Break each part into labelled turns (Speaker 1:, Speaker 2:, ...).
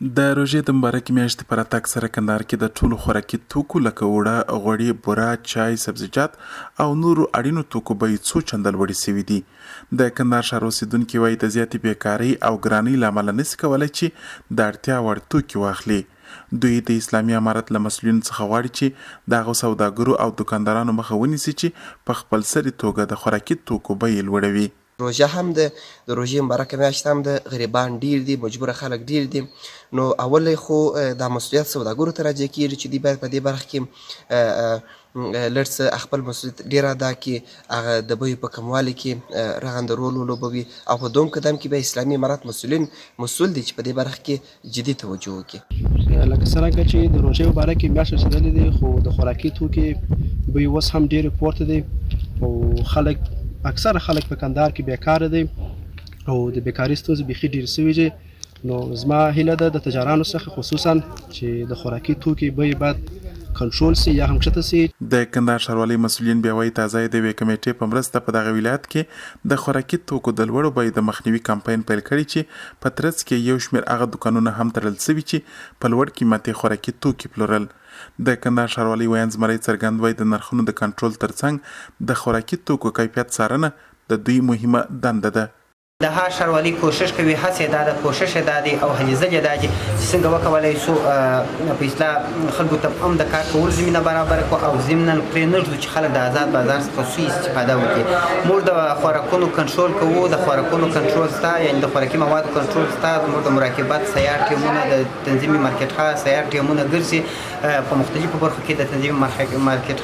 Speaker 1: د روژې د مبارکې میاشتې په راتګ سره کندهار کې د ټولو خوراکي توکو لکه اوړه، غوړي، بوره، چای، سبزیجات او نورو اړینو توکو بیې څو چنده لوړې سوي دي. د کندهار ښار اوسېدونکي وایي د زیاتې بیکارۍ او ګرانۍ له امله نسي کولی چې د اړتیا وړ توکي واخلي. دوی د اسلامي امارت له مسؤلینو څخه غواړي چې د هغو سوداګرو او دکاندارانو مخه ونیسي چې په خپلسري توګه د خوراکي توکو بیې لوړوي.
Speaker 2: روژه هم د روژې مبارکه میاشت هم د غریبان ډیر دي، مجبوره خلک ډیر دي. نو اول خو دا مسؤلیت سوداګرو ته راجع کیږي چې دوی باید په دې برخه کې لږ څه خپل مسؤلیت ډیر ادا کړي، هغه د بیو په کموالي کې رغنده رول ولوبوي، او په دویم قدم کې به اسلامي امارت مسؤل دي چې په دې برخه کې جدي توجه وکړي.
Speaker 3: لکه څرنګه چې د روژې مبارکې میاشت رسېدلې دي، خو د خوراکي توکي بیې اوس هم ډېرې پورته دي او اکثره خلک په کندهار کې بیکاره دي او د بیکارۍ ستونزې بیخي ډېرې سوي دي. نو زما هیله ده د تجارانو څخه خصوصا چې د خوراکي توکي بیې باید کنټرول سي یا هم کښته سي.
Speaker 1: د کندهار ښاروالۍ مسؤلین بیا وایي تازه د یوې کمیټې په مرسته په دغه ولایت کې د خوراکي توکو د لوړو بیو د مخنیوي کمپاین پیل کړی چې په ترڅ کې یو شمېر هغه دوکانونه هم تړل سوي چې په لوړ قیمت یې خوراکي توکي پلورل. د کندهار ښاروالۍ ویاند زمری څرګند وایي د نرخونو د کنټرول ترڅنګ د خوراکي توکو کیفیت څارنه د دوی مهمه دنده ده.
Speaker 4: د هر ښاروالۍ کوشش کوي، هڅې دا ده، کوشش یې دا دی او هلې ځلې دا دي چې څنګه وکولی شو په اصطلاح خلکو ته هم د کار کولو زمینه برابره کړو او ضمناً پرې نه ږدو چې خلک د آزاد بازار څخه سوء استفاده وکړي. موږ د خوراکونو کنټرول کوو، د خوراکونو کنټرول سته، یعنې د خوراکي موادو کنټرول سته. موږ د مراقبت سیار ټیمونه، د تنظیمي مارکېټ سیار ټیمونه ګرځي، په مختلفو برخو کې د تنظیمي مارکېټ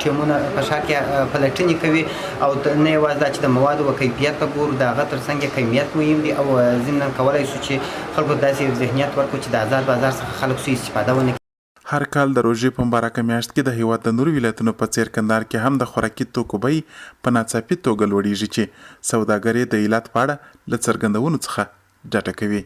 Speaker 4: ټیمونه په شا کې پلټنې کوي او نه یوازې دا چې د موادو و کیفیت ته ګورو، د هغه څنګه کمیت مهم دي او ضمناً کولی شو چې خلکو داسې ذهنیت ورکړو چې د آزاد بازار څخه خلک سوء استفاده ونه کړي.
Speaker 1: هر کال د روژې په مبارکه میاشت کې د هیواد د نورو ولایتونو په څیر کندهار کې هم د خوراکي توکو بیې په ناڅاپي توګه لوړیږي چې سوداګر یې د علت په اړه له څرګندونو څخه ډډه کوي.